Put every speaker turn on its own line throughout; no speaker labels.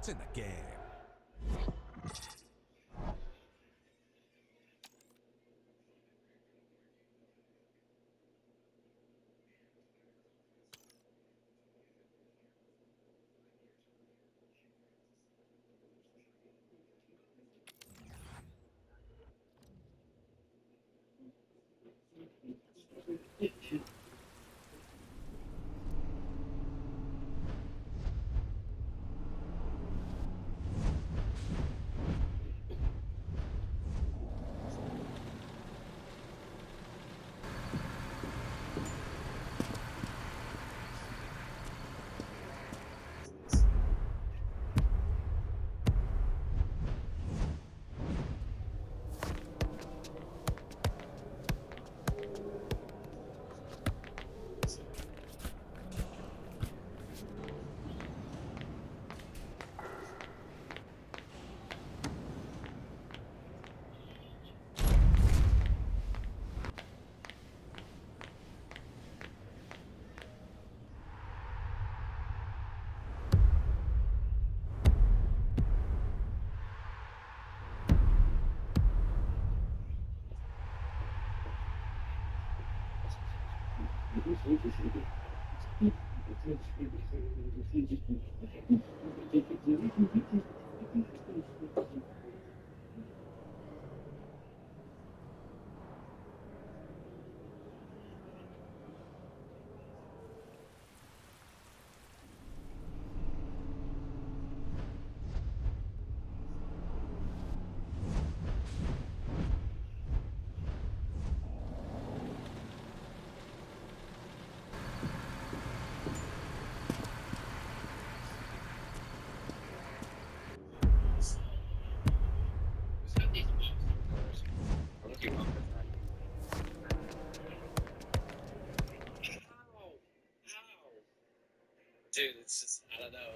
What's in the game?
Dude, it's just, I don't know.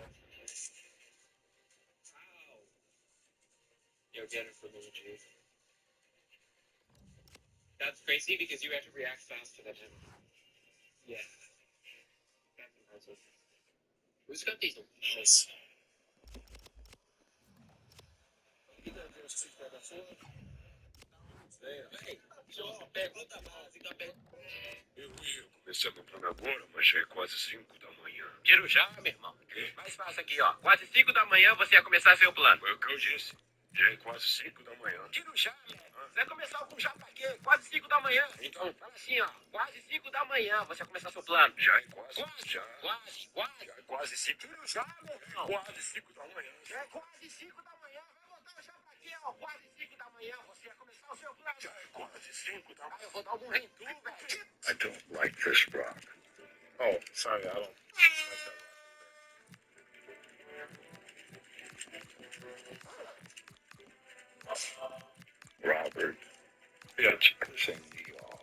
Yo, get it for me, G. That's crazy because you have to react faster than him. Yeah. That's impressive. Who's got these nice? Pergunta básica,
Eu ia começar a comprar agora, mas já é quase 5 da manhã.
Tiro já, meu irmão. Mais fácil aqui, ó. Quase 5 da manhã você ia começar seu plano.
Foi o que eu disse. Já é quase 5 da manhã.
Tiro já, velho. Você vai começar com já pra quê? Quase 5 da manhã.
Então,
Fala assim, ó. Quase 5 da manhã você vai começar seu plano.
já é quase.
Quase,
Já,
quase, quase.
já é quase 5.
Tiro já, meu irmão.
Quase 5 da manhã.
É quase 5 da manhã. Vai botar já pra quê, ó? Quase 5 da manhã você ia começar o seu plano.
Já é quase 5 da
Ah,
manhã.
eu vou dar algum rentu, velho.
I don't like this rock. Oh, sorry, I don't like that rock. Robert, it's pissing me off.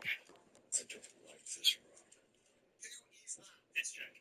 I don't like this rock.
This check.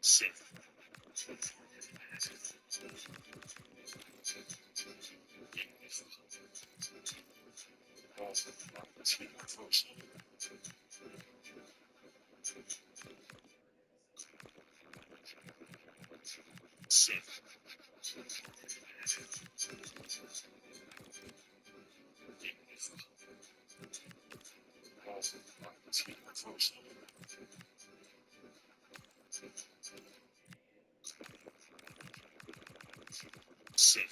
Safe. Safe. Safe.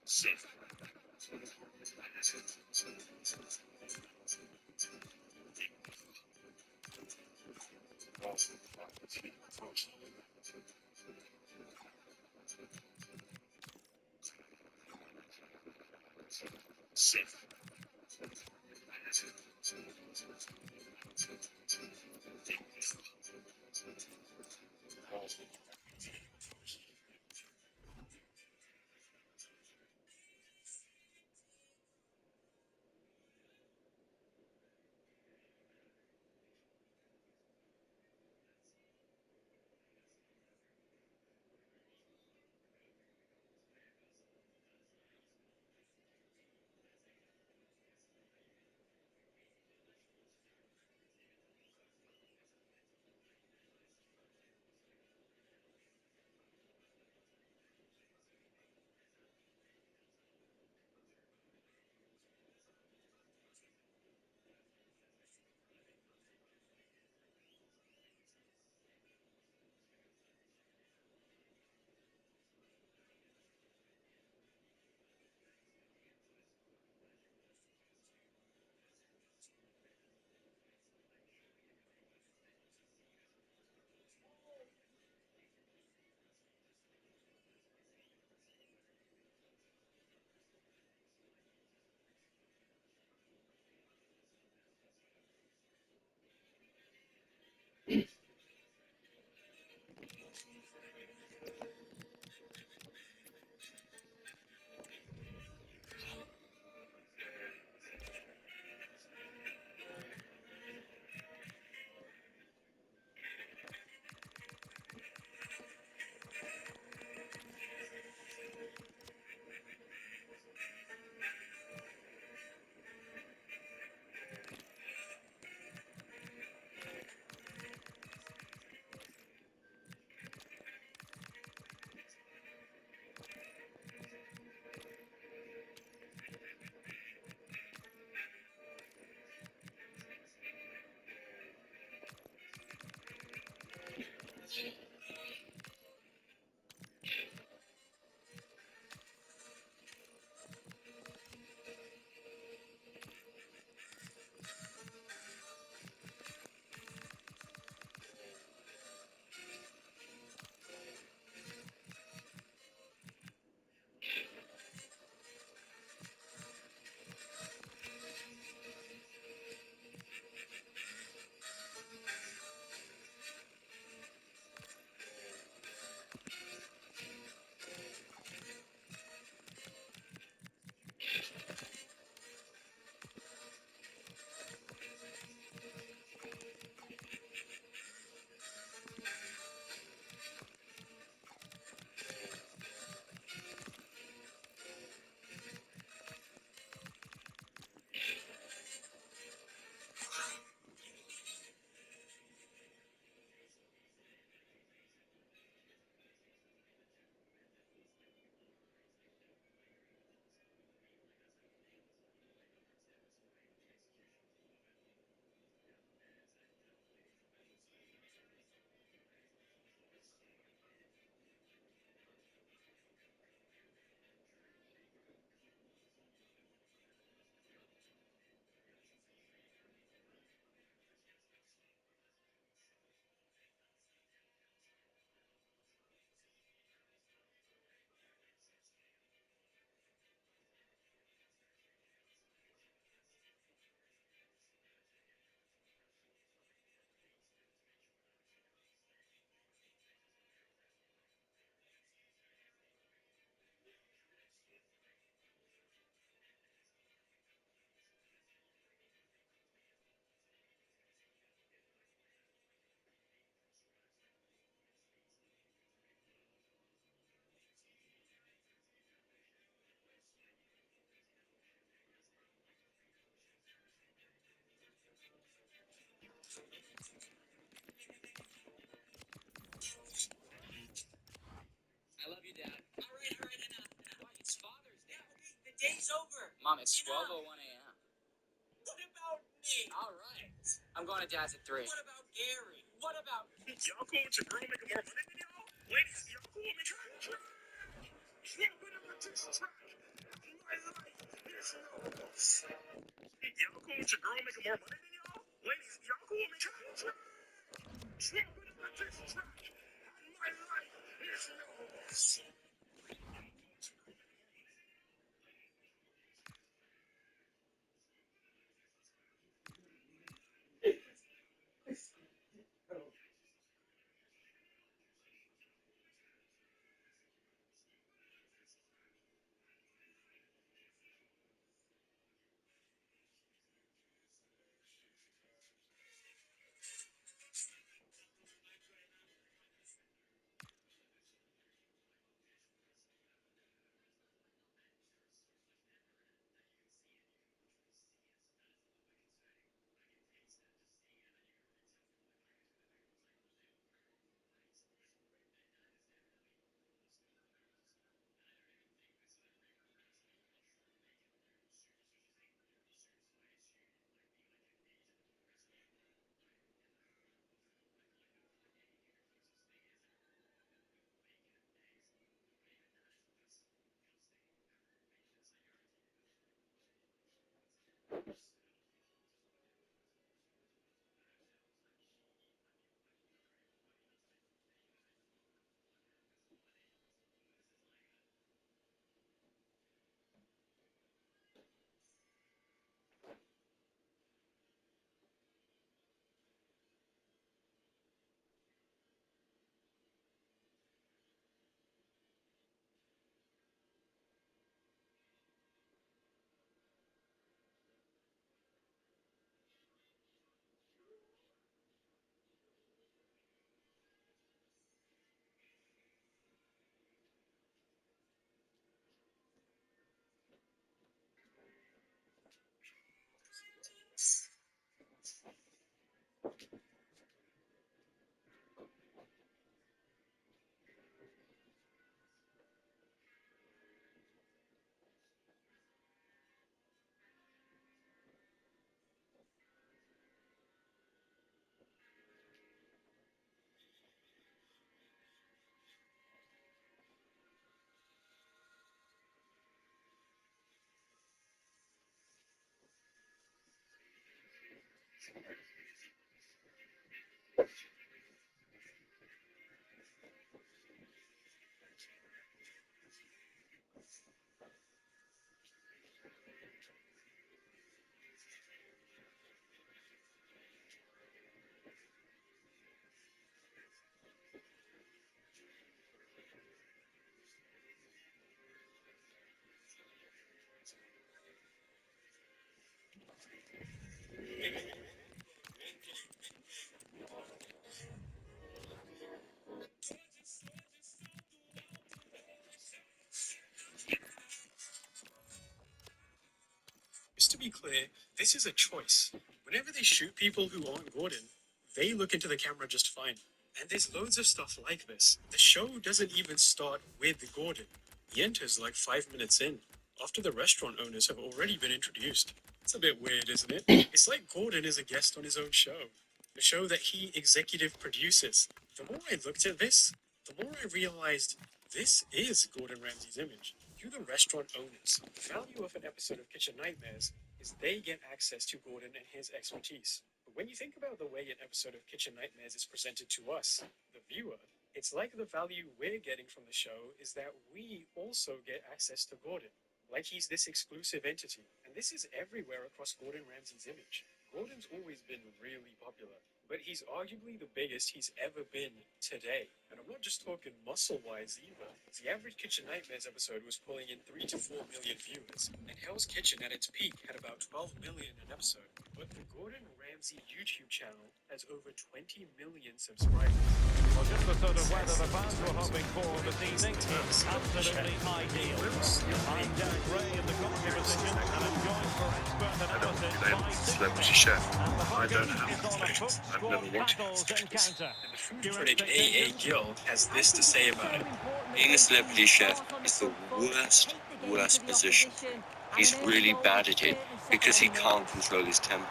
Safe. Safe. Safe. I love you, Dad. All right, enough. What? It's Father's Day. Yeah, okay, the day's over. Mom, it's 12:01 a.m. What about me? All right. I'm going to Dad's at 3. What about Gary? What about...
Y'all cool with your girl making more money than y'all? Ladies, y'all cool with me trying to trash? My life is yours. Y'all cool with your girl making more money than y'all? Ladies, y'all cool with me trying to trash? My life is yours.
Just to be clear, this is a choice. Whenever they shoot people who aren't Gordon, they look into the camera just fine. And there's loads of stuff like this. The show doesn't even start with Gordon. He enters like 5 minutes in, after the restaurant owners have already been introduced. It's a bit weird, isn't it? It's like Gordon is a guest on his own show, the show that he executive produces. The more I looked at this, the more I realized this is Gordon Ramsay's image. You, the restaurant owners, the value of an episode of Kitchen Nightmares is they get access to Gordon and his expertise. But when you think about the way an episode of Kitchen Nightmares is presented to us, the viewer, it's like the value we're getting from the show is that we also get access to Gordon. Like he's this exclusive entity. And this is everywhere across Gordon Ramsay's image. Gordon's always been really popular, but he's arguably the biggest he's ever been today. And I'm not just talking muscle-wise either. The average Kitchen Nightmares episode was pulling in 3 to 4 million viewers, and Hell's Kitchen at its peak had about 12 million an episode. But the Gordon Ramsay YouTube channel has over 20 million subscribers.
Well, just the sort of weather the fans were hoping for this evening. It's absolutely ideal. I'm Derek Ray in the commentary position, and I'm joined for expert analysis by
Celebrity chef.
And the
I don't
focus
have
is on the
expectations.
Cook
I've
Squad
never watched
Battles encounter.
And the food
Your
critic A.A.
expectations?
Gill has this to say about it.
Being a celebrity chef is the worst position. He's really bad at it because he can't control his temper.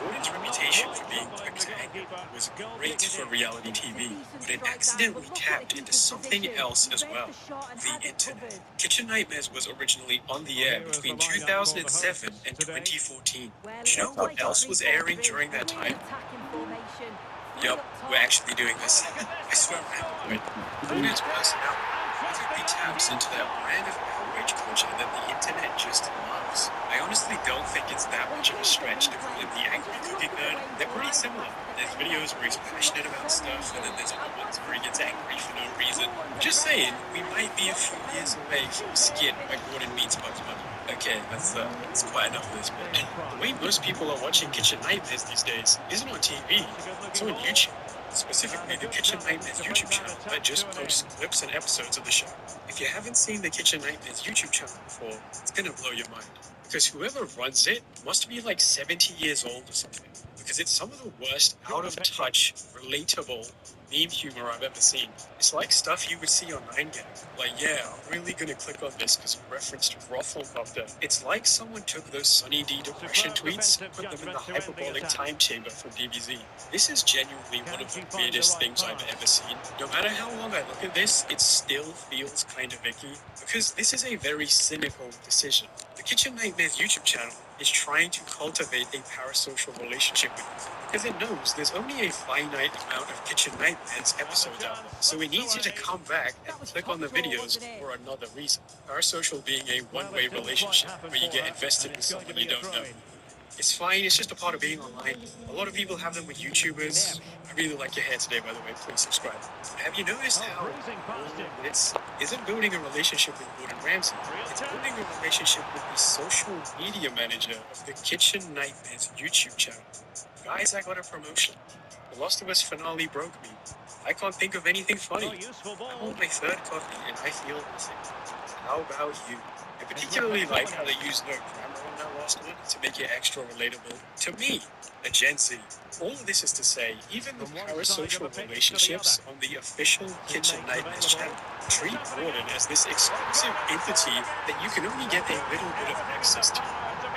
Gordon's reputation for being quick to anger was great for reality TV, but it accidentally tapped into something else as well, the internet. Kitchen Nightmares was originally on the air between 2007 and 2014. Do you know what else was airing during that time? Yup, we're actually doing this. I swear I'm it. Gordon's personality perfectly taps into that brand of outrage culture that the internet just loves. I honestly don't think it's that much of a stretch to call it the angry cooking nerd. They're pretty similar. There's videos where he's passionate about stuff, and then there's other ones where he gets angry for no reason. Just saying, we might be a few years away from a skit where Gordon meets Bugs Bunny. Okay, that's quite enough of this bitch. The way most people are watching Kitchen Nightmares these days isn't on TV, it's on YouTube. Specifically, the Kitchen Nightmares YouTube channel that just posts clips and episodes of the show. If you haven't seen the Kitchen Nightmares YouTube channel before, it's gonna blow your mind. Because whoever runs it must be like 70 years old or something. Because it's some of the worst, out of touch, relatable meme humor I've ever seen. It's like stuff you would see on 9gag. Like, yeah, I'm really gonna click on this because it referenced Rufflecopter. It's like someone took those Sunny D depression tweets and put them in the hyperbolic time chamber from DBZ. This is genuinely one of the weirdest things I've ever seen. No matter how long I look at this, it still feels kind of icky, because this is a very cynical decision. The Kitchen Nightmares YouTube channel is trying to cultivate a parasocial relationship with you, because it knows there's only a finite amount of Kitchen Nightmares episodes out there, so it needs you to come back and click on the videos for another reason. Parasocial being a one-way relationship where you get invested with someone you don't know. It's fine, it's just a part of being online. A lot of people have them with YouTubers. I really like your hair today, by the way, please subscribe. Have you noticed how this isn't building a relationship with Gordon Ramsay? It's building a relationship with the social media manager of the Kitchen Nightmares YouTube channel. Guys, I got a promotion. The Lost of Us finale broke me. I can't think of anything funny. I'm on my third coffee and I feel nothing. How about you? I particularly like how they use no grammar on that last one to make it extra relatable to me, a Gen Z. All of this is to say, even the parasocial relationships on the official Kitchen Nightmares channel treat Gordon as this exclusive entity that you can only get a little bit of access to.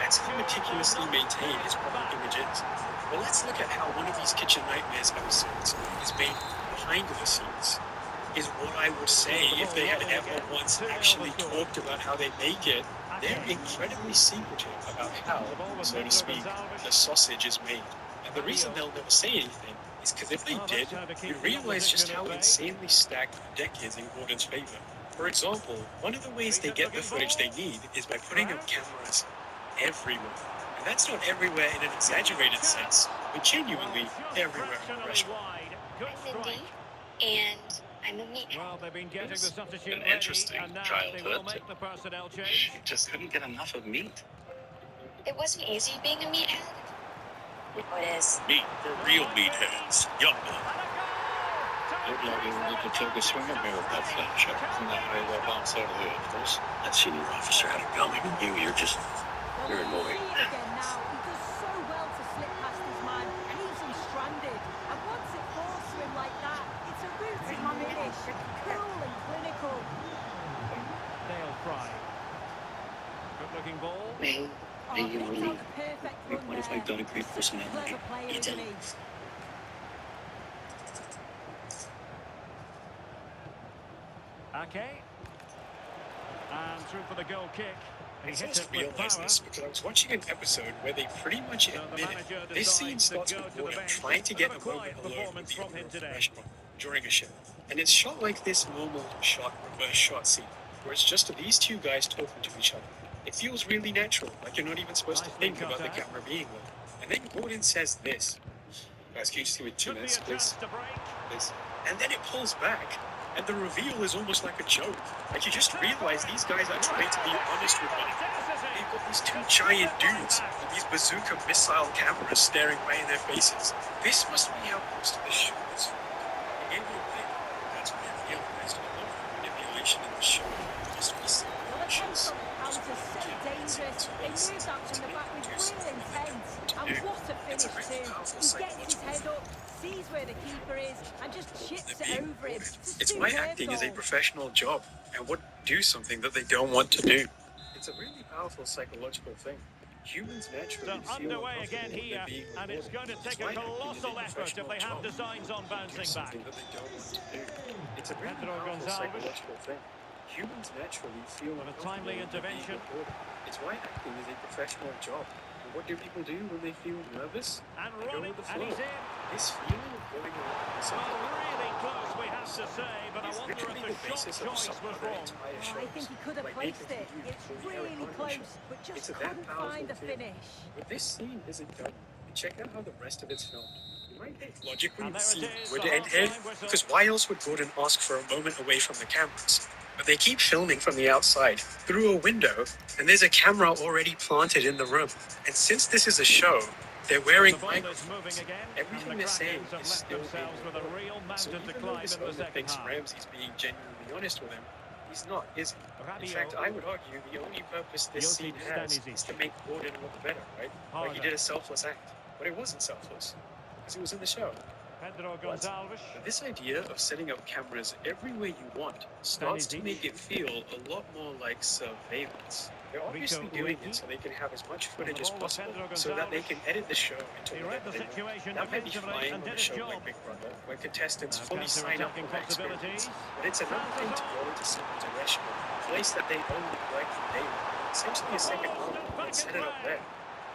That's how meticulously maintained his public image is. Well, let's look at how one of these Kitchen Nightmares episodes is made behind the scenes. Is what I would say if they had ever once actually talked about how they make it. They're incredibly secretive about how, so to speak, the sausage is made. And the reason they'll never say anything is because if they did, you'd realize just how insanely stacked the deck is in Gordon's favor. For example, one of the ways they get the footage they need is by putting up cameras everywhere. And that's not everywhere in an exaggerated sense, but genuinely everywhere in the restaurant.
I'm Mindy, and I'm a meathead.
Well, they've been getting the substitute
An interesting
ready, and now
childhood.
they will make the personnel change.
She just couldn't get enough of meat.
It wasn't easy being a meathead. It is.
Meat for real meatheads. Yup.
Looked like you wanted to take a swing at me with that flat check from that high up outside of the headquarters.
That senior officer had a gun at you. You're annoying.
Again now, he does so well to slip past his man, leaves him stranded, and once it falls to him like that, it's a routine finish, cool and clinical.
Dale Fry. Good-looking ball.
Well,
Oh,
you
picked
really,
out the perfect run
what if
there.
I've got a great personality?
Clever player,
You
isn't
don't.
he?
Ake. And through for the goal kick.
I
He hits
first
it with
realized
power.
this because I was watching an episode where they pretty much
So the
admitted
manager
this scene
decides to
starts
go
with
to the
Gordon
bench.
trying to get a
Another
moment
quiet
alone with
performance
the
from
owner
him
of the
today.
restaurant during a show. And it's shot like this normal shot, reverse shot scene, where it's just these two guys talking to each other. It feels really natural, like you're not even supposed to
Nicely
think about the
cut out.
camera being there. And then Gordon says this. Guys, can you just give me 2
Could be a
minutes,
chance
please?
to break.
Please. And then it pulls back. And the reveal is almost like a joke. Like you just realize these guys are trying to be honest with one another. They've got these two giant dudes with these bazooka missile cameras staring right in their faces. This must be how most of the show is. gave you a thing. That's what I realized. A lot of the manipulation in the show just was
Well, the pencil cows are so dangerous. They move that from the back with real intent. And what a
It's a
finish
really
too.
powerful
He gets his
psychological
head
thing.
up, sees where the keeper is, and just chips
They're
it
being
over him.
recorded.
It's a
It's why
superb
acting is a
goal.
professional job and would do something that they don't want to do. It's a really powerful psychological thing. Humans
So
naturally feel
underway again
uncomfortable when
here,
they're being
and it's going
recorded.
to take
It's why
a
acting is a
colossal effort if
professional
they have
job.
designs on
Do
bouncing back.
something that they don't want to do. It's a really
Pedro
powerful
Gonçalves.
psychological thing. Humans naturally feel
What a
uncomfortable
timely
when they're being
intervention.
recorded. It's why acting is a professional job. And what do people do when they feel nervous?
And
They go
running,
with the
and
flow.
he's in.
This feeling of going along with something
Well, really close, we have to say, but I
is
wonder
literally
if
the
the
basis
shot
of
choice
some
was
other
wrong.
entire
Oh,
shows.
I think he could have
like
placed
Nathan
it.
Fillion
It's
or the Eric
really
Cartman
close,
show.
but
It's
just
a that
couldn't
powerful
find the
thing.
finish.
But this scene isn't done. And check out how the rest of it's filmed. You might think logically
And
the
there it
scene
is,
would
the
end here,
half-time whistle.
because why else would Gordon ask for a moment away from the cameras? But they keep filming from the outside, through a window, and there's a camera already planted in the room. And since this is a show, they're wearing
The ball is
microphones.
moving again,
Everything
and
they're
the
saying
Krakens have
is
left
still being
themselves with a
recorded.
real
So
mountain to
even though
climb
this
in the
owner
second
thinks
half.
Ramsey's being genuinely honest with him, he's not, is he? In
Radio.
fact, I would argue the only purpose this
Josip
scene has
Stanisic.
is to make Gordon look better, right? Like he
Harder.
did a selfless act. But it wasn't selfless, because it was in the show.
Pedro
What?
Gonçalves.
But this idea of setting up cameras everywhere you want starts to
Stanisic.
make it feel a lot more like surveillance. They're obviously
Rico
doing
Ueki.
it so they can have as much footage
the
as
ball with
possible,
Pedro
so that they
Gonçalves.
can edit the show into
He
whatever
read the
they want.
situation
That might be
defensively
fine
and
on
did
a
his
show
job.
like Big Brother, where contestants
Now
fully sign up for
counter-attacking
that experience.
possibilities.
But it's another thing to go into someone's irrational, a place that they only like from day one, essentially a second home, and set it up there.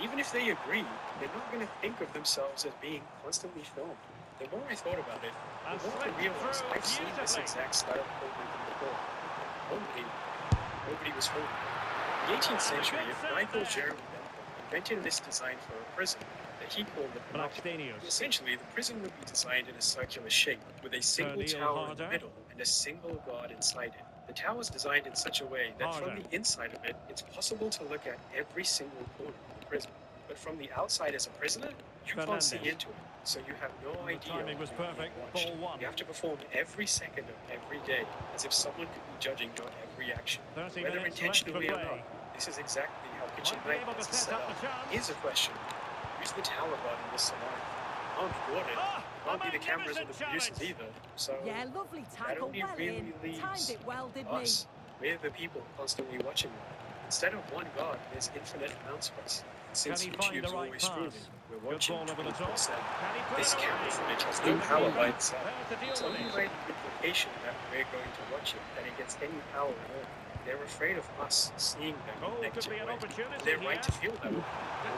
Even if they agree, they're not going to think of themselves as being constantly filmed. The more I thought about it,
And
the more I
slipped
realized
through
I've seen this
beautifully.
exact style of filmmaking before. Nobody was filming. In the 18th century, Michael Jeremy Bentham invented this design for a prison that he called the Panopticon.
Blackstenius.
Essentially, the prison would be designed in a circular shape, with a single
Neil
tower in
Harder.
the middle and a single guard inside it. The tower is designed in such a way that from
Harder.
the inside of it, it's possible to look at every single corner of the prison. But from the outside as a prisoner, you can't see
Fernandez.
into it, so you have no
The
idea
timing was
what you're being
perfect.
watched.
Ball one.
You have to perform every second of every day, as if someone could be judging your every action,
30
whether
minutes left for
intentionally or
play.
not. This is exactly how Kitchen
Might be able
Nightmares
to
is
set
set
up
up.
the chance.
Here's a question: who's the tower guard in this scenario? Can't be Gordon.
Ah,
Can't
a
be the cameras or the
magnificent
producers
challenge.
either. So
Yeah, lovely
that
tackle,
only
well
really
in.
leaves
Timed it well, didn't he?
us. We're the people constantly watching them. Instead of one guard, there's infinite amounts of us. Since
Can he find the
YouTube's
right
always
pass?
streaming, we're
Good
watching
ball over the top.
24/7.
Can he put
This
it
camera
away?
footage has
And
no
the
power
keeper
by itself.
there to deal
It's
with
only
it.
by the implication that we're going to watch it that it gets any power at all. They're afraid of us seeing them
Oh,
in
could
negative
be an
ways.
opportunity
They're right to
here.
feel that way.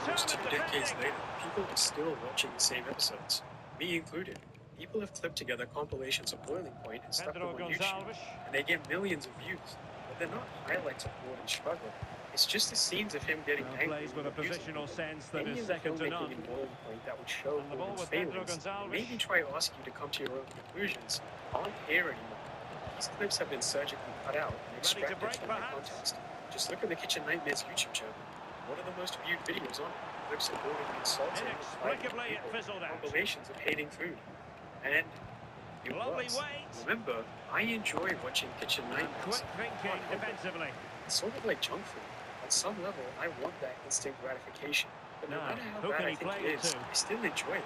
Almost 2
Determined
decades
defending.
later, people are still watching the same episodes, me included. People have clipped together compilations of Boiling Point and stuck them
Pedro
on YouTube,
Gonçalves.
and they get millions of views. But they're not highlights of Gordon's struggle. It's just the scenes of him getting
Now
angry
plays with
and
a
abusing
positional
people.
sense that
Any
is
of the
second to
filmmaking
none.
in Boiling Point that would show
And the ball
Gordon's
with Pedro
failings and
Gonçalves.
maybe try to ask you to come to your own conclusions aren't here anymore. These clips have been surgically cut out and
Ready to
extracted
break,
from their
perhaps?
context. Just look at the Kitchen Nightmares YouTube channel. One of the most viewed videos on it. Clips of Gordon insulting and fighting
Inexplicably, it
people.
fizzled out.
Compilations of hating food. And it
Lovely
was.
weight.
Remember, I enjoy watching Kitchen
And
Nightmares.
quick thinking defensively.
It's sort of like junk food. On some level, I want that instant gratification. But no
Now,
matter how
who
bad
can
I
he
think
play
it
it
is,
to?
I still enjoy it.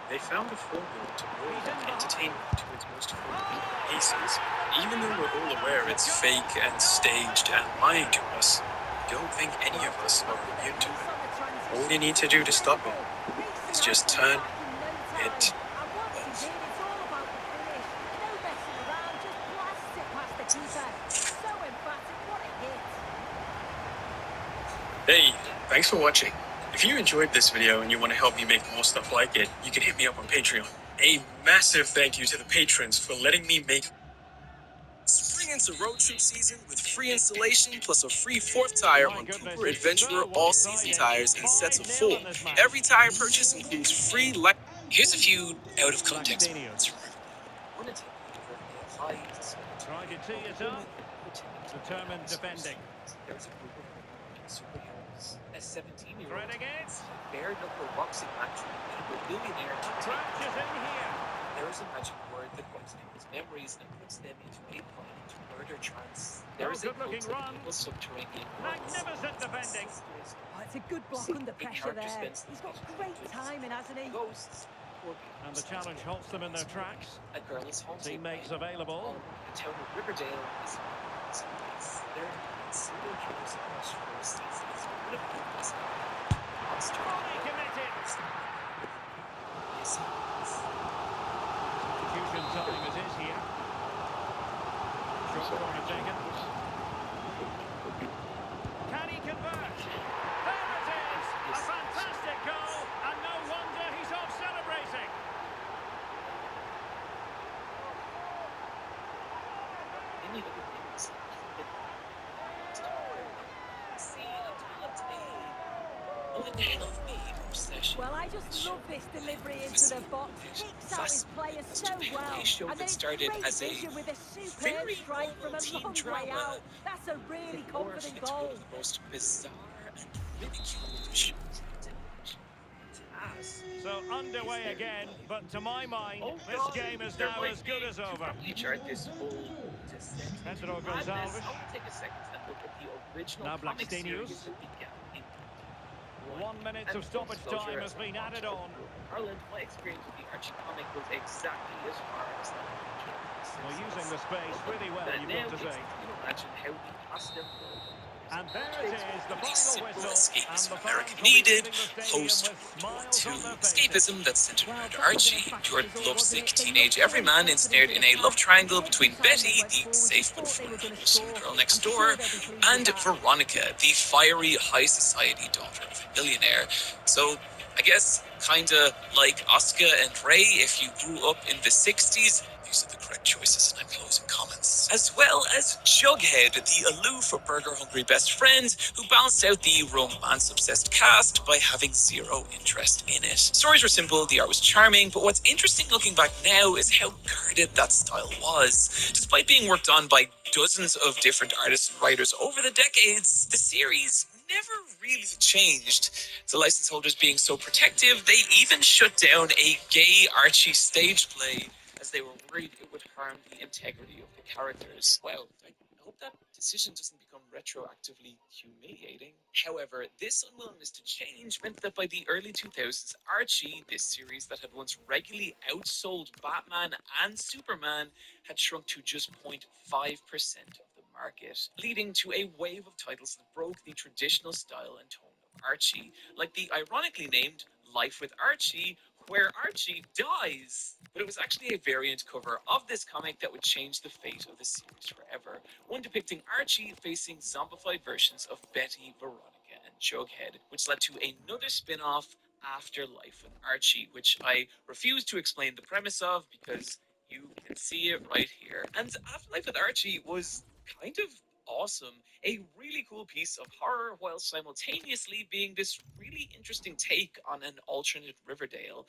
They found a formula to roll
He's in
that
the-
entertainment to its most fundamental basis. Even though we're all aware it's fake and staged and lying to us, I don't think any of us are immune to it. All you need to do to stop it is just turn it off. Hey, thanks for watching. If you enjoyed this video and you want to help me make more stuff like it, you can hit me up on Patreon. A massive thank you to the patrons for letting me make
Spring into road trip season with free installation plus a free fourth tire
My
on
goodness,
Cooper
it's
Adventurer
so
all-season
exciting.
tires in sets of
5-0
4.
in this match.
Every tire purchase includes free
Here's a few out of context
Blackstenius.
moments.
want to take over a high
Trying to tee it up. Determined defending.
There's a group of superheroes.
A 17-year-old
Thread again.
bare knuckle boxing match and a billionaire to take.
Crouch is in here.
There is a magic word that comes to his memories and puts them into a violent murder trance. There is a
good-looking
cult
run.
of subterranean worlds.
Magnificent defending.
Oh, it's a good block under pressure there. He's got great timing, hasn't he?
Ghosts,
And the challenge halts them in their tracks.
a girl is haunted.
Teammates
by
available.
the town of Riverdale is there are serial killers across 4 seasons. One of them is monster.
Volley committed.
Yes,
Execution time it is here. Short corner taken. Can he convert? There it is! A fantastic goal, and no wonder he's off celebrating.
any of the things.
Well, I just love this delivery into the box. Picks out his players so well. And then it's great vision with a superb strike from a long way out. That's a really confident goal.
The most bizarre and ridiculed shows.
So underway again, but to my mind, this game is now as good as over.
This whole
Pedro Gonçalves.
take a second and look at the original
Now
comic
Blackstenius.
series that began in
1 minute of stoppage time has been added on.
Ireland, my experience with the Archie comic was exactly as far as that.
We're using the space really well,
But
you've
now
got to say.
can you imagine how the passive
And there it is, the final
Simple
whistle.
escapism
And the
America
fans will be
needed,
leaving the stadium
post
with
World War
smiles
II
on their faces.
escapism that centered
Well,
around
that was
Archie,
an
your
emphatic result,
lovesick
wasn't it? They
teenage
looked
everyman
very
ensnared in a
confident
love
in the
triangle
attack.
between
Every time
Betty,
they went
the
forward, you
safe but
thought they were
frugal
gonna
Lucian
score.
girl next
I'm sure
door,
they'll be pleased
and
with that.
Veronica, the fiery high society daughter of a millionaire. So I guess kinda like Asuka and Ray if you grew up in the 60s. These are the correct choices, and I'm closing comments. As well as Jughead, the aloof or burger-hungry best friend who balanced out the romance-obsessed cast by having zero interest in it. Stories were simple, the art was charming, but what's interesting looking back now is how guarded that style was. Despite being worked on by dozens of different artists and writers over the decades, the series never really changed. The license holders being so protective, they even shut down a gay Archie stage play as they were worried it would harm the integrity of the characters. Wow, I hope that decision doesn't become retroactively humiliating. However, this unwillingness to change meant that by the early 2000s, Archie, this series that had once regularly outsold Batman and Superman, had shrunk to just 0.5% of the market, leading to a wave of titles that broke the traditional style and tone of Archie, like the ironically named Life with Archie, where Archie dies. But it was actually a variant cover of this comic that would change the fate of the series forever. One depicting Archie facing zombified versions of Betty, Veronica, and Jughead, which led to another spin-off, Afterlife with Archie, which I refuse to explain the premise of because you can see it right here. And Afterlife with Archie was kind of awesome. A really cool piece of horror while simultaneously being this really interesting take on an alternate Riverdale.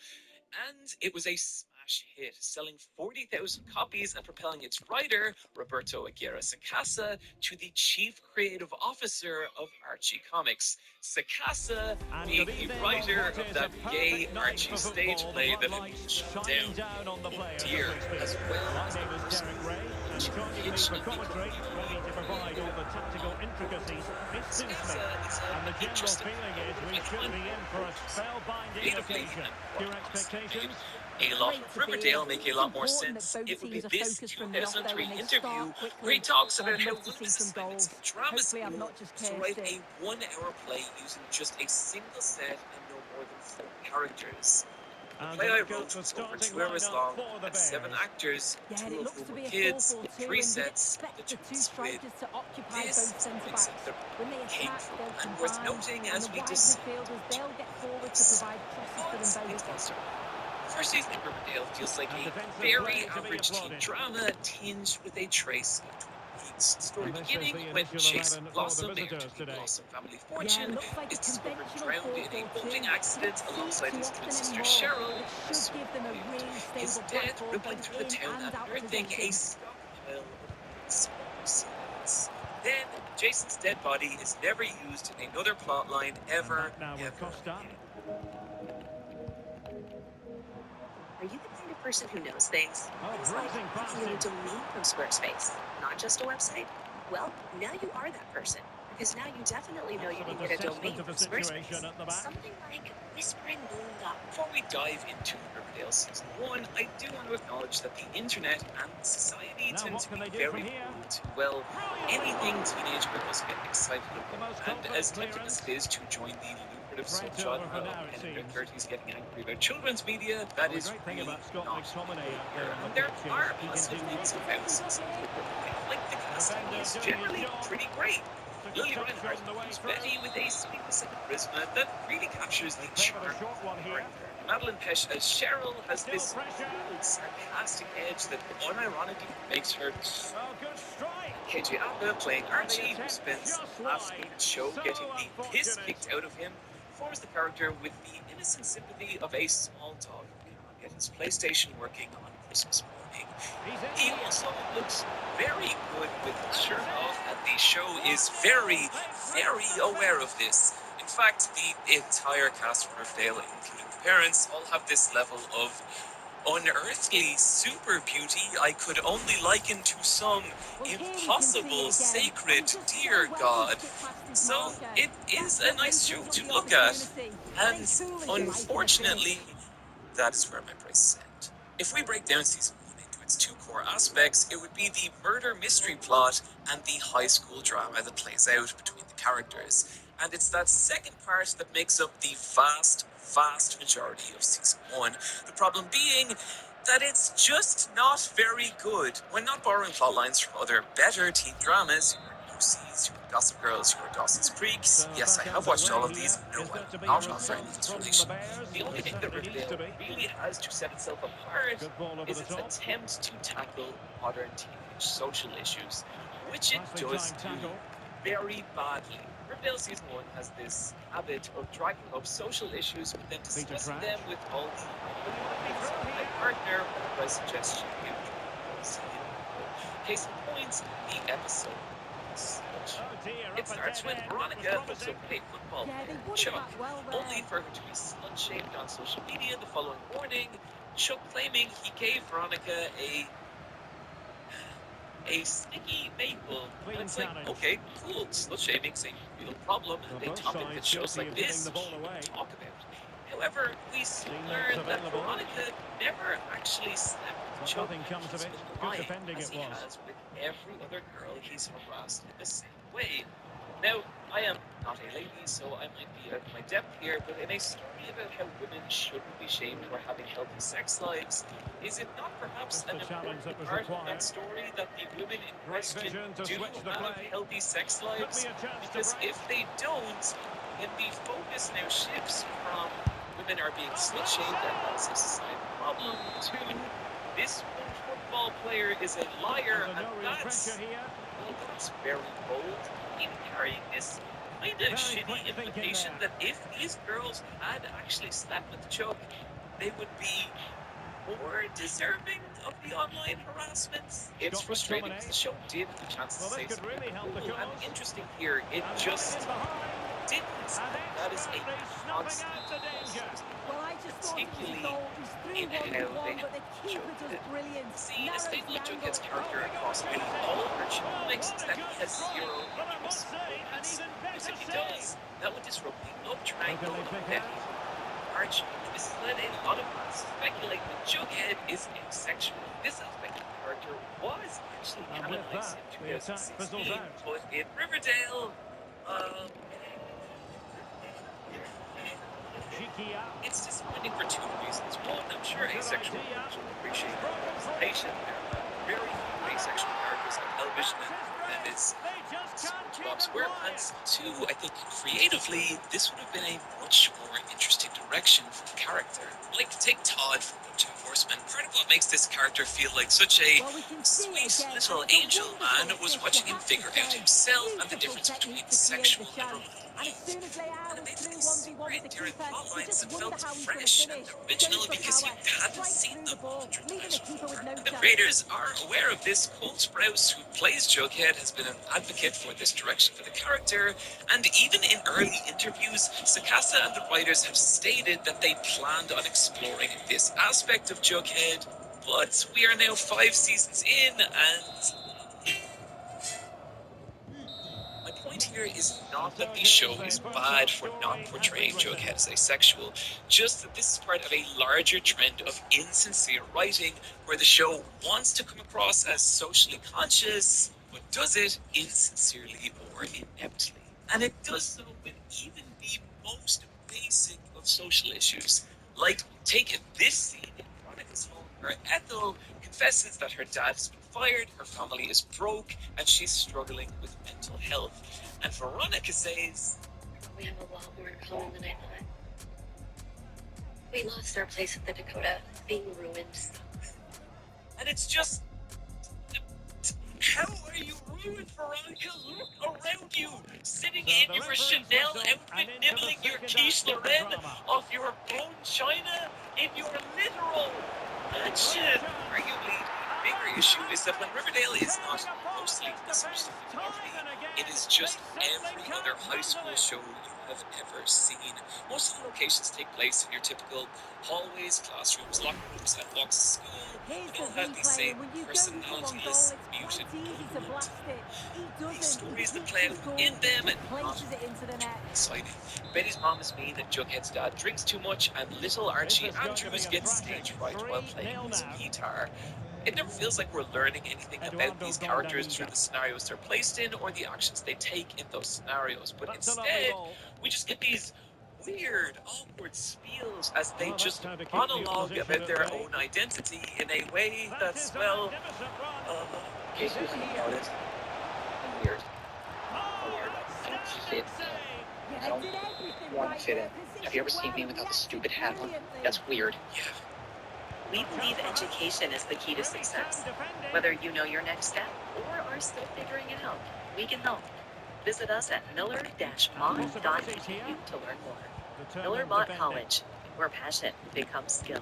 And it was a smash hit, selling 40,000 copies and propelling its writer, Roberto Aguirre Sacasa, to the chief creative officer of Archie Comics. Sacasa
And
being
good
the
evening
writer
on what
of
is
that
a
gay
perfect night
Archie
for
stage
football.
play
The
that had
lights
been shut
shining
down.
down on the players
Dear,
as we
as
speak.
well
My
as the
name is
person
Derek Ray, and joining me for commentary, ready to provide all the tactical intricacies, it's Sim Smith. And the general feeling is we should be in for a spellbinding occasion. Your expectations?
A lot
Great
of
to be
Riverdale
here.
make a
It's
lot more
important
sense.
that both
It would be
teams are
this
focused from the off, though,
2003
and they
interview
start quickly.
where he talks
I'd
about how
love to
one of
see
his
some
assignments
goals.
in drama
Hopefully I've
school
not just
was to write
cursed
a
it.
1-hour play using just a single set and no more than 4 characters. The
And
play
a
I
look at
wrote
the
was over
starting
2 hours
lineup
long,
for the
had 7
Bears.
actors,
Yeah,
2
and it
of
looks
whom
to
were
be a
kids,
4-4-2,
3
and you'd
sets,
expect
the
the
2
two
squid.
strikers to occupy
This
both centre
makes
backs.
it
When they attack,
painful
they'll
and worth
combine,
noting
and
as
the
we
wide
descend
midfielders, they'll get forward to
this.
provide crosses for them
But it's
both.
fun stuff. The first season of Riverdale feels like
And
a
defensive
very
play to be
average teen
applauded.
drama tinged with a trace of Twin Peaks. The story
And this is
beginning
the
when
initial
Jason
11 for the
Blossom, heir
visitors
to the
today.
Blossom family
Yeah,
fortune,
looks like
is
a
discovered
conventional
drowned in a
4-4-2.
boating
You
accident
don't see
alongside
it too
his twin
often
sister
anymore,
Cheryl.
but it
who
should give them a
survived.
really
His
stable
death
platform
rippling
both
through the
in
town
and
and
out
unearthing a
possession.
stockpile of smoke signals. Then Jason's dead body is never used in another plotline ever.
And back now with
ever
Costa.
again.
Are you the kind of person who knows things. Things like creating a domain from Squarespace, not just a website. Well, now you are that person. Because now you definitely know you can get a domain from Squarespace. Something like whisperingloom.com.
Before we dive into Riverdale Season 1, I do want to acknowledge that the internet and society tend to be very prone to, well, anything teenage girls get excited about. And as tempting as it is to join the lucrative subgenre of Pen in their 30s getting angry about children's media, that is really not here. And there are positive things about Season 2. Like the casting is generally pretty great. Lily Reinhardt is Betty with a sweetness and charisma that really captures the charm of the character. Madeline Pesh as Cheryl has this cool, sarcastic edge that unironically makes her. KJ Apa playing Archie, who spends half the show getting the piss kicked out of him, forms the character with the innocent sympathy of a small dog who cannot get his PlayStation working on Christmas morning. He also looks very good with his shirt off, and the show is very, very aware of this. In fact, the entire cast of Riverdale, including the parents, all have this level of unearthly super beauty I could only liken to some impossible, sacred, dear God. So it is a nice show to look at, and unfortunately, that is where my prices end. If we break down Season 1 into its two core aspects, it would be the murder mystery plot and the high school drama that plays out between the characters. And it's that second part that makes up the vast majority of Season 1. The problem being that it's just not very good. When not borrowing plot lines from other better teen dramas, your Lucy's, your Gossip Girls, your Dawson's Creeks. Yes, I have watched all of these. No, I'm not offering this relation. The only thing that Riverdale really has to set itself apart is its attempt to tackle modern teenage social issues, which it does do very badly. Riverdale Season 1 has this habit of dragging up social issues but then discussing them with all the my partner, whenever I suggest you give case in point, the episode. It starts with Veronica hooks up with a football player, Chuck, only for her to be slut-shamed on social media the following morning, Chuck claiming he gave Veronica a sticky maple. And it's like, okay, cool, slut-shaming's a real problem and a topic that shows like this should talk about. However, we soon learn that Veronica never actually slept Chuck, as he has with every other girl he's harassed in the same way. Now, I am not a lady, so I might be out of my depth here, but in a story about how women shouldn't be shamed for having healthy sex lives, is it not perhaps an important part of that story that the women in question do have healthy sex lives? Because if they don't, then the focus now shifts from women are being slut-shamed and that's a societal problem to this one football player is a liar, and that's very bold in carrying this kind of shitty implication that if these girls had actually slept with Chuck, they would be more deserving of the online harassment. It's frustrating because the show did have the chance to say something cool and interesting here. It just didn't. That is a constant particularly in how they showed it. See, a staple of Jughead's character across nearly all of her comics is that he has zero interest in romance. Because if he does, that would disrupt the love triangle of Betty and Archie. This has led a lot of us to speculate that Jughead is asexual. This aspect of the character was actually canonized in 2016, but in Riverdale, it's disappointing for two reasons. One, I'm sure asexual people will appreciate the representation. There are very few asexual characters on television, and that is SpongeBob SquarePants. Two, I think creatively, this would have been a much more interesting direction for the character. Like, take Todd from BoJack Horseman. Part of what makes this character feel like such a sweet little angel man was watching him figure out himself and the difference between sexual and romantic. And it made this
one
in
with the
different
keeper.
plot
You
lines
just
that
wonder
felt
how he's going to
fresh and
finish.
original
Goes for
because you
power,
hadn't
strikes
seen
through
them
the ball,
100
leaving
times
the keeper with
before.
no
And the
chance.
creators are aware of this. Cole Sprouse, who plays Jughead, has been an advocate for this direction for the character, and even in early interviews, Sakasa and the writers have stated that they planned on exploring this aspect of Jughead, but we are now 5 seasons in, and my point here is not that the show is bad for not portraying Jughead as asexual, just that this is part of a larger trend of insincere writing, where the show wants to come across as socially conscious, but does it insincerely or ineptly. And it does so with even the most basic of social issues. Like, take this scene in Veronica's home where Ethel confesses that her dad has been fired, her family is broke, and she's struggling with mental health. And Veronica says,
We have a lot more in common than I thought. We lost our place at the Dakota. Being ruined sucks.
and it's just, how are you ruined, Veronica? Look around you, sitting in your Chanel outfit, nibbling your quiche Lorraine off your bone china in your literal mansion. Arguably, the bigger issue is that when Riverdale is not mostly a source of community, it is just every other high school show you have ever seen. Most of the locations take place in your typical hallways, classrooms, locker rooms, and walks to school.
Here's
They all
the
have the
replay,
same
and when you go for one goal,
personality-less,
it's
muted
quite easy to blast it. He
these
doesn't.
stories
He
that
keeps
play
his
out
cool,
in them
just
and not
places it into the net.
exciting. Betty's mom is mean that Jughead's dad drinks too much, and little Archie Andrews gets stage fright while playing his guitar. It never feels like we're learning anything about these characters through the scenarios they're placed in or the actions they take in those scenarios, but instead, we just get these weird, awkward spiels as they just monologue about their own identity in a way that's, well,
Okay, here's the thing about it. I'm weird. I'm weird. I don't fit. I don't want to fit in. Have you ever seen me without the stupid hat on? That's weird.
yeah.
We believe education is the key to success. Whether you know your next step or are still figuring it out, we can help. Visit us at miller-mod.edu to learn more. Miller Mod College, where passion becomes skill.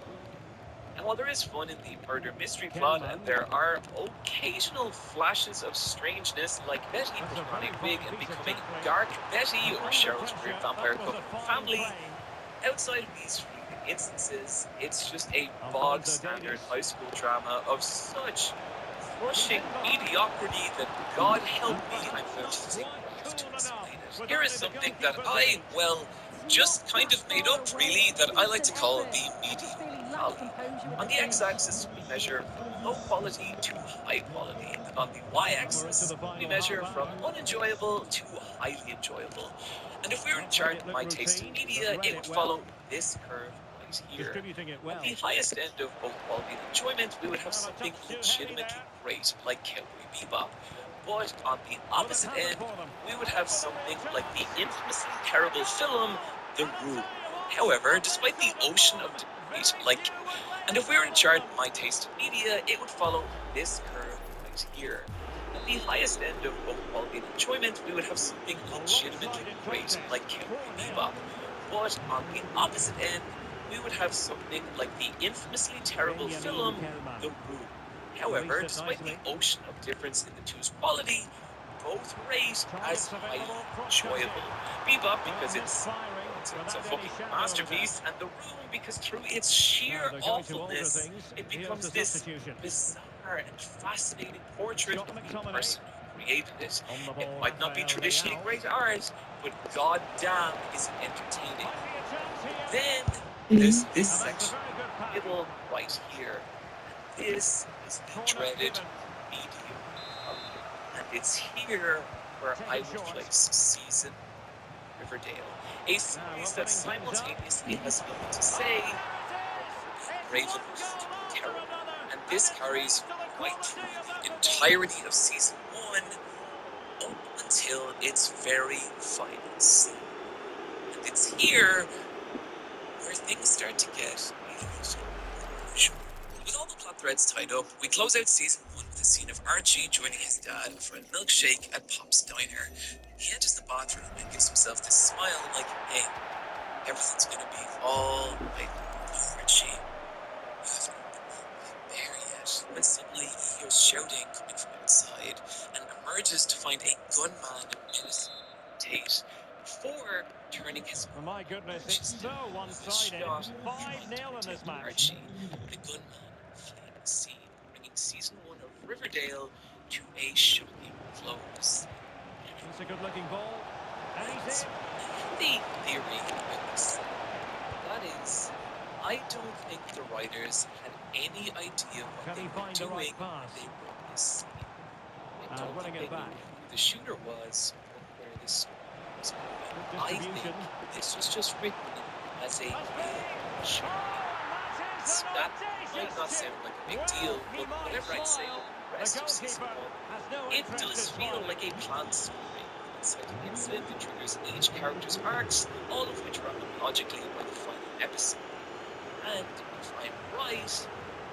And while there is fun in the murder mystery plot, and there are occasional flashes of strangeness, like Betty putting on a wig and becoming Dark Betty or Cheryl's weird vampire couple family, outside of these frequent instances, it's just a bog standard high school drama of such crushing mediocrity that, God help me, I'm going to take breath to explain it. Here is something that I, well, just kind of made up, really, that I like to call the median valley. On the x-axis, we measure from low quality to high quality, and on the y-axis, we measure from unenjoyable to highly enjoyable. And if we were to chart my taste in media, it would follow this curve right here. At the highest end of both quality and enjoyment, we would have something legitimately great, like Cowboy Bebop. But on the opposite end, we would have something like the infamously terrible film The Room. However, despite the ocean of debate, and if we were to chart my taste in media, it would follow this curve right here. At the highest end of both quality and enjoyment, we would have something legitimately great, like Cowboy Bebop. But on the opposite end, we would have something like the infamously terrible film The Room. However, despite the ocean of difference in the two's quality, both rate as highly enjoyable. Bebop because it's a fucking masterpiece, and The Room because through its sheer awfulness, it becomes this bizarre and fascinating portrait of the person who created it. It might not be traditionally great art, but goddamn is it entertaining. Then there's this section, middle right here. This is the dreaded medium, and it's here where I would place season Riverdale, a series that simultaneously has nothing to say, brave enough to be terrible. And this carries right through the entirety of season 1 up until its very final scene. And it's here where things start to get a little unusual. With all the plot threads tied up, we close out season 1 with a scene of Archie joining his dad for a milkshake at Pop's Diner. He enters the bathroom and gives himself this smile like, hey, everything's gonna be all right. Archie, you haven't been there yet. When suddenly he hears shouting coming from outside and emerges to find a gunman menacing Tate before turning his
Oh my goodness,
Archie's
it's so
dad was
one-sided.
shot
5-0
trying to
in this
protect
match.
Archie. The gunman fleeing the scene, bringing season 1 of Riverdale to a shocking close.
It's a good-looking ball, and he's in.
The theory about this, that is, I don't think the writers had any idea what
Can
they
he
were
find the
doing
right
when
pass?
they wrote this scene. I
And
don't
winning
think
it
they
back.
knew who the shooter was or where this story was going.
Good
I think
distribution.
this was just written as a short. That might not sound like a big deal, but whatever I say, the rest of season 1, it does feel like a planned story. Inciting incident that triggers each character's arcs, all of which wrap up logically by the final episode. And if I'm right,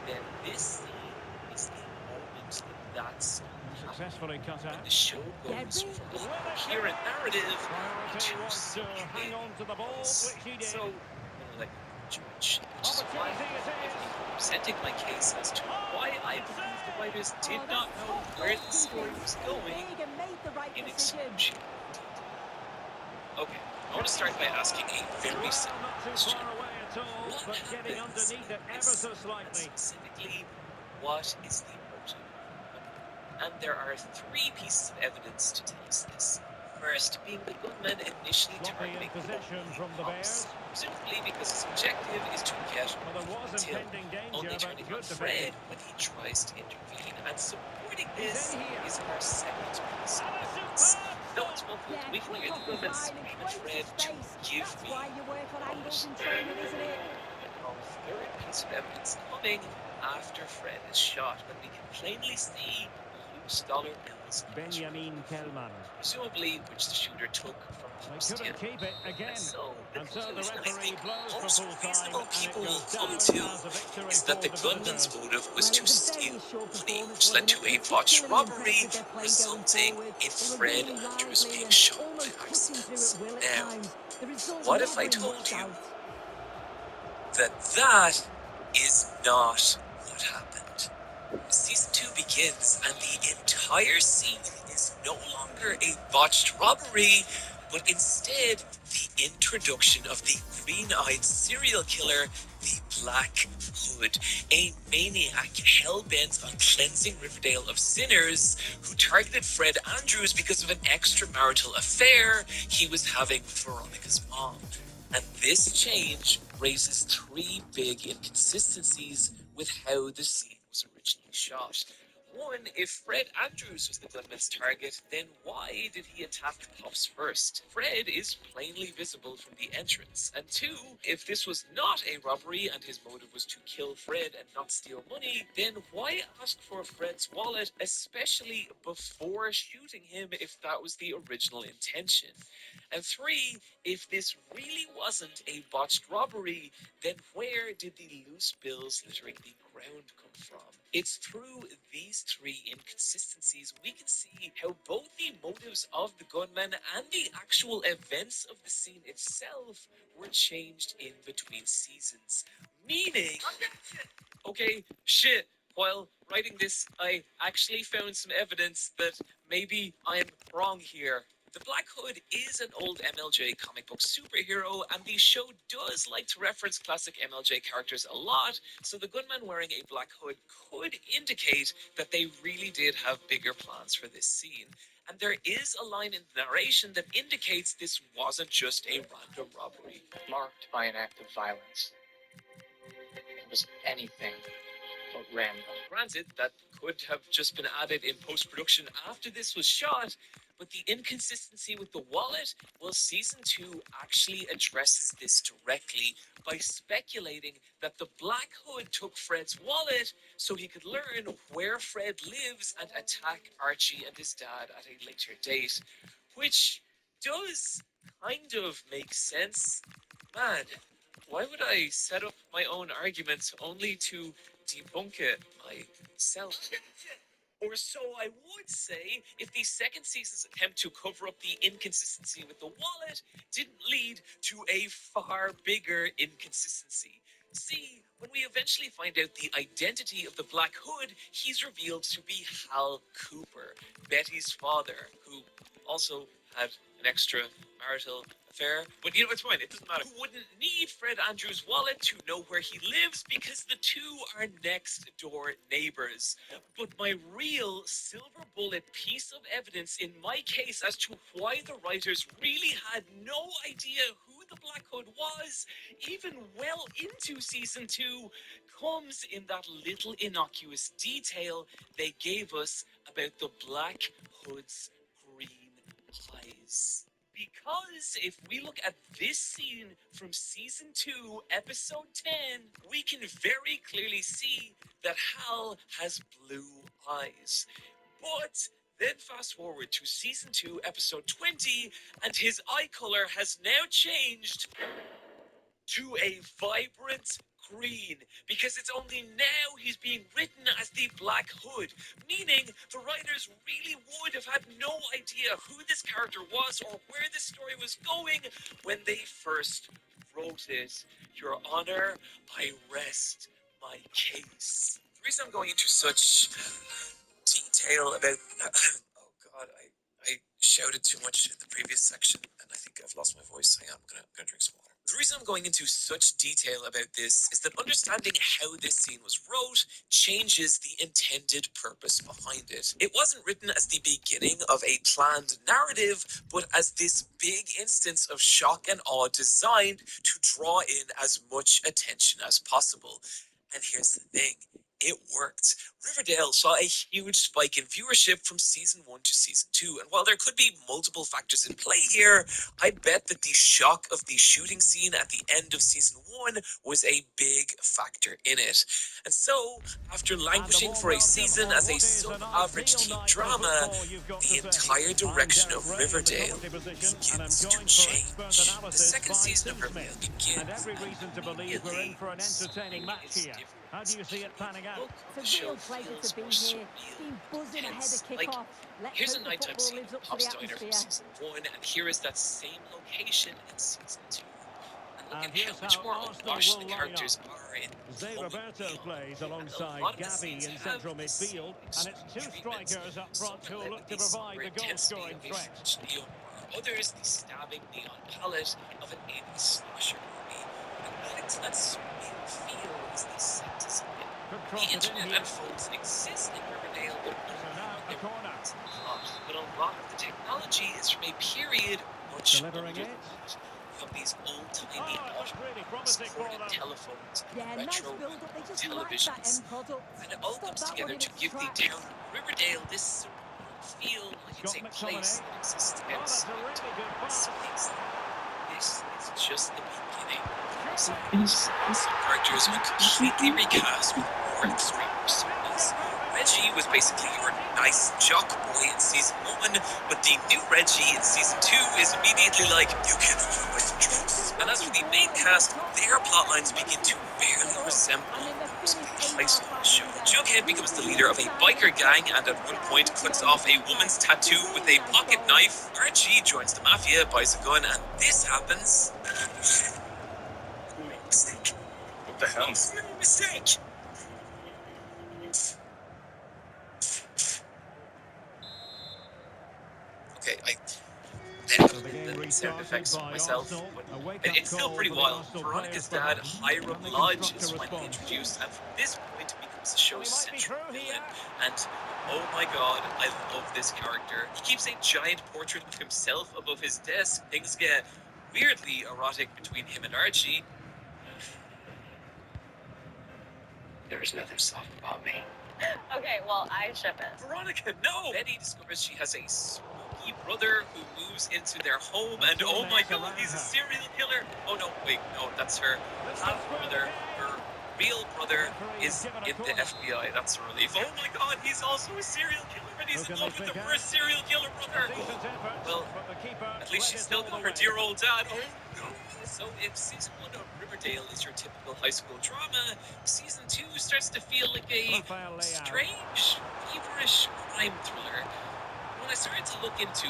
then this scene is the moment that song
Successfully cut
when
out.
the show goes from a coherent narrative
Priority
to
was to hang on to the ball,
else.
which he did.
So I'm gonna let you judge, which is why
Opportunity it
I'm
is.
presenting my case as to why I believe the writers did not know where the story was going in excruciating detail. Okay, I want to start by asking a very
Well,
simple
not too
question.
far away at all,
What
but getting
happens
underneath it
in
ever
this
so
scene? And
slightly.
specifically, what is the motive? And there are 3 pieces of evidence to tell us this. First, being the gunman initially
Sloppy in
targeting
possession
only
from the
Pops,
Bears.
presumably because his objective is to get
Well, there was
Till,
impending danger,
only
but
turning on
good defending.
Fred when he tries to intervene. And supporting
He's
this
in here.
is our second piece of
And a
evidence.
superb
Though it's
stop.
muffled,
Yeah,
we can
quick
hear
off
the
his
gunman
line and
scream at
creates
Fred
a
to
space.
give
That's
me
why you work on angles
Pops.
in training, isn't it?
Our third piece of evidence coming after Fred is shot, when we can plainly see loose dollar bills in his
Benjamin
room,
Kellman.
presumably which the shooter took from
They
Pop's
couldn't
till.
keep it again.
And so the
And so the
conclusion I
referee
think
blows for
most
full time,
reasonable
and it
people will
goes
come
down
to
as a victory
is that
for
the
the
gunman's
visitors.
motive was
Well, it
to
was a
steal
very short
money,
performance,
which led
wasn't
to
it?
a botched
Particularly
robbery,
impressed with their play going
resulting
forward.
in
They were
Fred
really
Andrews
lively
being
and
shot by
almost cutting through
accident.
at will at
Now,
times. The result
what if
never
I
in
told
much
you
doubt.
that is not what happened? Season 2 begins, and the entire scene is no longer a botched robbery, but instead the introduction of the green-eyed serial killer, the Black Hood, a maniac hell-bent on cleansing Riverdale of sinners who targeted Fred Andrews because of an extramarital affair he was having with Veronica's mom. And this change raises 3 big inconsistencies with how the scene was originally shot. 1, if Fred Andrews was the gunman's target, then why did he attack Pops first? Fred is plainly visible from the entrance. And 2, if this was not a robbery and his motive was to kill Fred and not steal money, then why ask for Fred's wallet, especially before shooting him if that was the original intention? And 3, if this really wasn't a botched robbery, then where did the loose bills littering the ground come from? It's through these 3 inconsistencies we can see how both the motives of the gunman and the actual events of the scene itself were changed in between seasons. Meaning... Okay, shit. While writing this, I actually found some evidence that maybe I'm wrong here. The Black Hood is an old MLJ comic book superhero, and the show does like to reference classic MLJ characters a lot, so the gunman wearing a black hood could indicate that they really did have bigger plans for this scene. And there is a line in the narration that indicates this wasn't just a random robbery.
Marked by an act of violence. It was anything but random.
Granted, that could have just been added in post-production after this was shot, but the inconsistency with the wallet, well, season 2 actually addresses this directly by speculating that the Black Hood took Fred's wallet so he could learn where Fred lives and attack Archie and his dad at a later date, which does kind of make sense. Man, why would I set up my own arguments only to debunk it myself? Or so I would say if the second season's attempt to cover up the inconsistency with the wallet didn't lead to a far bigger inconsistency. See, when we eventually find out the identity of the Black Hood, he's revealed to be Hal Cooper, Betty's father, who also had an extramarital affair. But you know, it's fine, it doesn't matter. Who wouldn't need Fred Andrews' wallet to know where he lives because the two are next door neighbors. But my real silver bullet piece of evidence in my case as to why the writers really had no idea who the Black Hood was, even well into season 2, comes in that little innocuous detail they gave us about the Black Hood's green eyes. Because if we look at this scene from season 2, episode 10, we can very clearly see that Hal has blue eyes. But then fast forward to season 2, episode 20, and his eye color has now changed to a vibrant green, because it's only now he's being written as the Black Hood, meaning the writers really would have had no idea who this character was or where this story was going when they first wrote it. Your Honor, I rest my case. The reason I'm going into such detail about oh god, I shouted too much in the previous section and I think I've lost my voice. Hang on, I'm gonna drink some water. The reason I'm going into such detail about this is that understanding how this scene was wrote changes the intended purpose behind it. It wasn't written as the beginning of a planned narrative, but as this big instance of shock and awe designed to draw in as much attention as possible. And here's the thing. It worked. Riverdale saw a huge spike in viewership from season 1 to season 2, and while there could be multiple factors in play here, I bet that the shock of the shooting scene at the end of season 1 was a big factor in it. And so, after languishing for a season as a sub-average teen drama, the entire direction of Riverdale begins to change. The second season of Riverdale begins immediately.
How do you see it panning out?
It's a real pleasure to be here. Been buzzing ahead of kick-off.
Here's a nighttime scene of Pop's Diner from season 1, and here is that same location in season 2. And look at how much more unwashed the characters are in
Zé Roberto plays alongside Gabby in central midfield, and it's two strikers up front who look to provide the goal-scoring threat.
Others, the stabbing neon palette of an 80s slasher movie. And adding to that surreal feel is the set design. The internet and phones exist in Riverdale, but but a lot of the technology is from a period much older than that. From these old-timey supported telephones, retro televisions, and it all comes together to give the town of Riverdale this feel like it's a place that exists outside. This is just the beginning. Some characters are completely recast with more extreme personas. Reggie was basically your nice jock boy in season 1, but the new Reggie in season 2 is immediately like, you can run with drugs. And as for the main cast, their plotlines begin to barely resemble those of the high school show. Jughead becomes the leader of a biker gang and at one point cuts off a woman's tattoo with a pocket knife. Archie joins the mafia, buys a gun, and this happens. Mistake.
What the hell?
Mistake! Okay, I edited sound effects myself, but it's still pretty wild. Veronica's dad, Hiram Lodge, is finally introduced, and from this point becomes the show's central villain. And oh my god, I love this character. He keeps a giant portrait of himself above his desk. Things get weirdly erotic between him and Archie.
There's nothing soft about me.
Okay, well, I ship it.
Veronica, no! Betty discovers she has a spooky brother who moves into their home, and oh my god, he's a serial killer! Oh no, wait, no, that's her half-brother. Her real brother is in the FBI, that's a relief. Oh my god, he's also a serial killer, and he's in love with the first serial killer brother! Well, at least she's still got her dear old dad. Oh no! So if season 1 of Riverdale Riverdale is your typical high school drama, season 2 starts to feel like a strange, feverish crime thriller. When I started to look into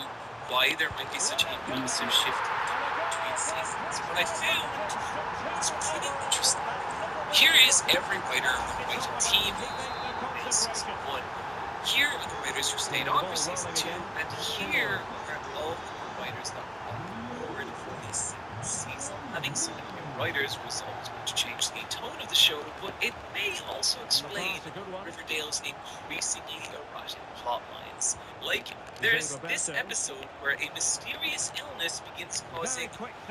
why there might be such a massive shift between seasons, what I found was pretty interesting. Here is every writer who wrote a team in season 1. Here are the writers who stayed on for season 2, and here are all the writers that were on board for the second season. Having some new writers was always going to change the tone of the show, but it may also explain Riverdale's increasingly erratic plot lines. Like, there's this episode where a mysterious illness begins causing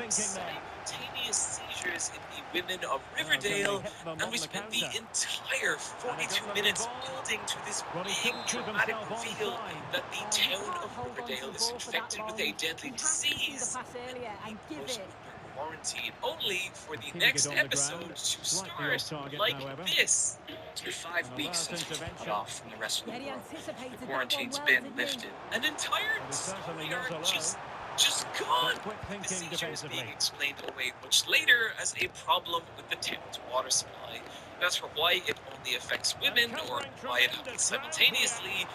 simultaneous seizures in the women of Riverdale, and we spend the entire 42 minutes building to this big dramatic reveal that the town of Riverdale is infected with a deadly disease and pushed under quarantine, only for the next episode to start like this. After 5 weeks of cut off from the rest of the world, the quarantine's been lifted, and entire story arc just gone. The seizures being explained away much later as a problem with the town's water supply. As for why it only affects women, or why it happens simultaneously,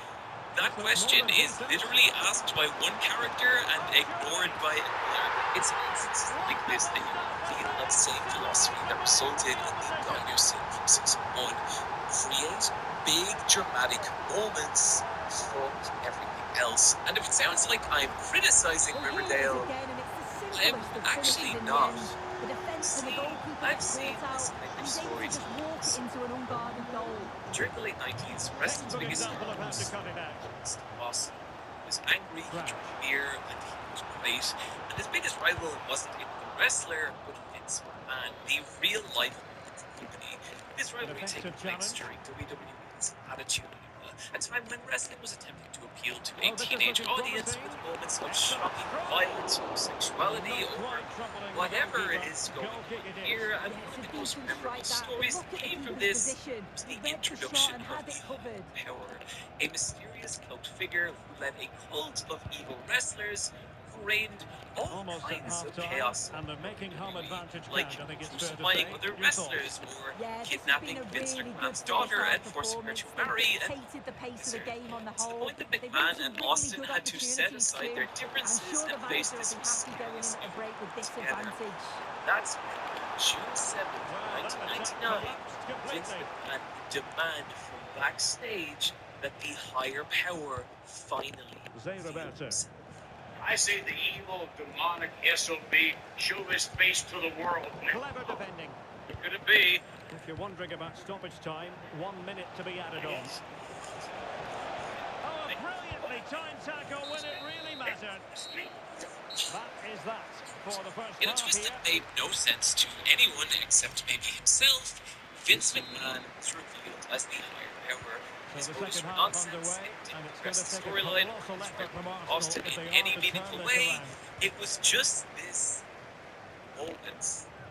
that question is literally asked by one character and ignored by another. It's instances like this that you feel that same philosophy that resulted in the Diner scene from season 1. Create big dramatic moments from everything else. And if it sounds like I'm criticizing Riverdale, I'm actually not. See, I've seen this type of storytelling. During the late 90s, wrestling's biggest star was Austin. He was angry, he drank beer, and he was great. And his biggest rival wasn't even the wrestler, but Vince McMahon, the real-life company. This rivalry taking place during WWE's Attitude Era, a time when wrestling was attempting to appeal to a teenage audience with moments of shocking violence or sexuality or whatever is going on here. And one of the most memorable stories that came from this was the introduction of the Higher Power, a mysterious cloaked figure who led a cult of evil wrestlers who reigned all kinds of chaos,
and they're making home advantage
like crucifying other wrestlers or kidnapping Vince McMahon's daughter and forcing her to marry and kiss her. To the point that McMahon and Austin had to set aside their differences and face this mysterious together. That's when, June 7th, 1999, Vince McMahon would demand from backstage that the Higher Power finally leaves.
I say the evil, demonic SOB show his face to the world now.
Clever defending.
Who could it be?
If you're wondering about stoppage time, 1 minute to be added on. Oh, a brilliantly timed tackle when it really mattered. That is that for the first
in a twist that made no sense to anyone except maybe himself, Vince McMahon was revealed as the Higher Power. His moves were nonsense, it didn't progress the storyline, Austin in any meaningful way. It was just this moment.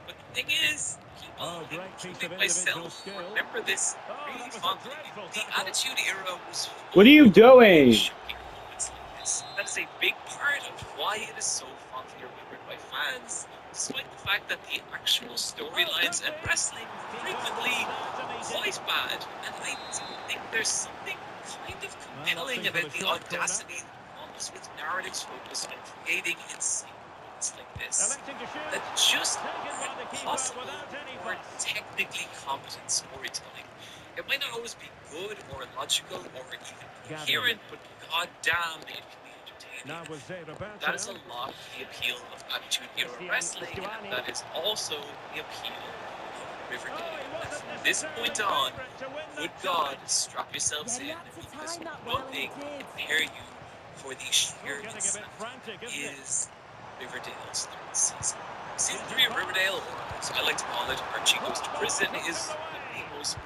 But the thing is, including myself, remember this really fondly. The Attitude Era was
What are you doing?
shocking moments like this. That is a big part of why it is so fondly remembered by fans, despite the fact that the actual storylines and wrestling were frequently quite bad. And I do think there's something kind of compelling about the audacity that comes with narratives focused on creating insane moments like this. That just aren't possible or technically competent storytelling. It might not always be good or logical or even coherent, but goddamn, it can be entertaining. That is a lot of the appeal of Attitude Era wrestling, and that is also the appeal of Riverdale. And from this point on, good God, strap yourselves in, because nothing will prepare you for the sheer insanity is Riverdale's third season. Season 3 of Riverdale, or as I like to call it, Archie Goes to Prison, is one of the most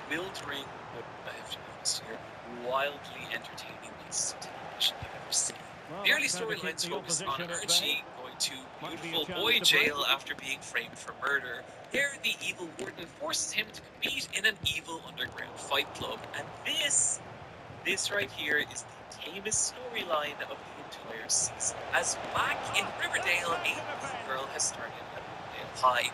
bewildering, but I have to be honest here, wildly entertaining pieces of television I've ever seen. The early storylines focus on Archie going to beautiful boy jail after being framed for murder. There, the evil warden forces him to compete in an evil underground fight club, and this right here is the tamest storyline of the entire season. As back in Riverdale, a new girl has started at Riverdale High.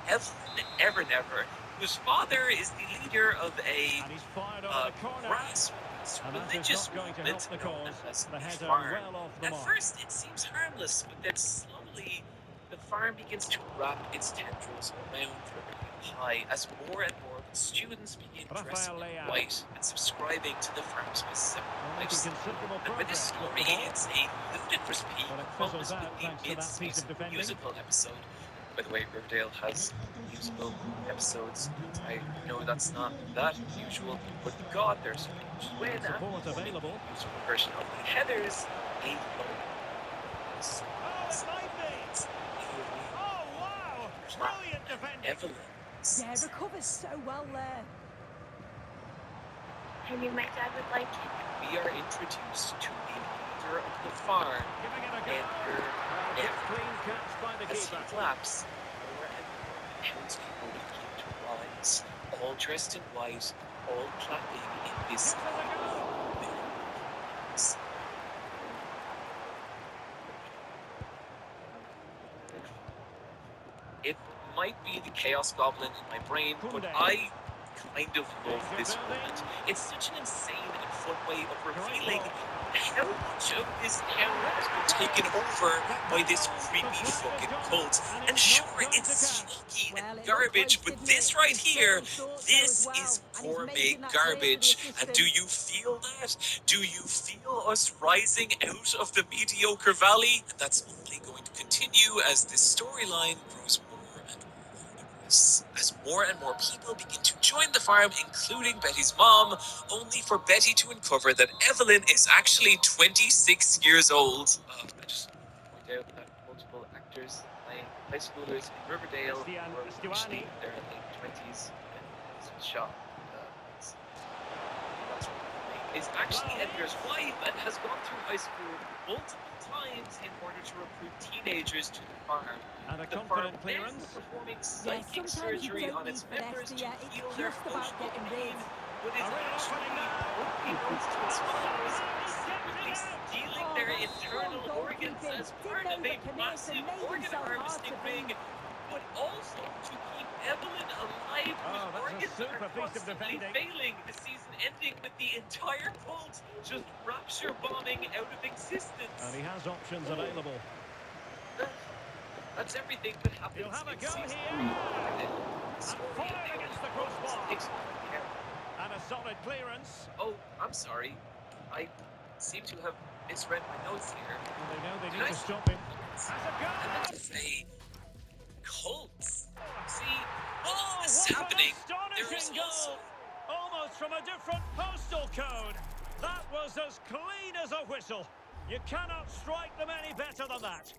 Evelyn Evernever, whose father is the leader of a
And he's fired over the corner.
grassroots
And that is
religious
not going to help
movement
the
known
cause.
as
The
the
header
farm.
well off the
At
mark.
first, it seems harmless, but then slowly, the farm begins to wrap its tendrils around Riverdale High as more and more of its students begin dressing
Rafael
in
Leao.
white and subscribing to the farm's specific
Making
lifestyle.
considerable
And with this
progress with
story,
the ball.
it's a ludicrous peak
But it
almost
fizzles
with
out
the
thanks to that piece of
mid-season
defending.
musical episode. By the way, Riverdale has musical episodes. I know that's not that usual, but God, there's so much when
Support available.
musical version of the Heathers, a low.
Oh, it might be. Oh, wow. Brilliant defending.
Evelyn.
Yeah, recovers so well there.
I knew my dad would like it.
We are introduced to the leader of the farm,
Giving it a go.
Edgar
Good
Everett.
clean catch by the
As he
keeper.
claps, more and more townspeople begin to rise, all dressed in white, all clapping in this
Gives it a go.
It might be the Chaos Goblin in my brain, but
Kunde.
I kind of love this moment. It's such an insane and fun way of revealing how much of this town has been taken over by this creepy fucking cult. And sure, it's sneaky and garbage, but this right here, this is gourmet garbage. And do you feel that? Do you feel us rising out of the mediocre valley? And that's only going to continue as this storyline grows more and more ludicrous. As more and more people begin to join the farm, including Betty's mom, only for Betty to uncover that Evelyn is actually 26 years old. I just point out that multiple actors playing high schoolers in Riverdale
Stian
were actually
Stuani.
in their late 20s when this was shot. That's right. Is actually Edgar's wife and has gone through high school multiple times in order to recruit teenagers to the farm.
And a
The farm
confident
then
clearance.
performing
Yeah,
psychic
sometimes you
surgery
don't
on
need
its members to
finesse, yeah,
heal
it's
their
just about
emotional
getting
pain,
rid.
but is
A real
actually
opening now.
working out to inspire secretly stealing their
that's
internal
strong
organs
goalkeeping.
as
Didn't
part
know
of
that
a
Canesa
massive
made
organ
himself hard
harvesting
to
ring,
beat.
but also to keep Evelyn alive
Oh,
whose
that's a
organs
super
are
piece of
constantly
defending.
failing, the season ending with the entire cult just rapture bombing out of existence.
And he has options available.
That's everything that happens
He'll have a
in
go
season
here.
3.
And fired against the crossbar.
Takes-
And a solid clearance.
Oh, I'm sorry. I seem to have misread my notes here.
And they know they
Did
need
I
to
say
stop him.
cults?
Has a
I meant
go.
to say cults. See,
Oh,
all this
what
happening,
an
there is
astonishing
also
goal. Almost from a different postal code. That was as clean as a whistle. You cannot strike them any better than that.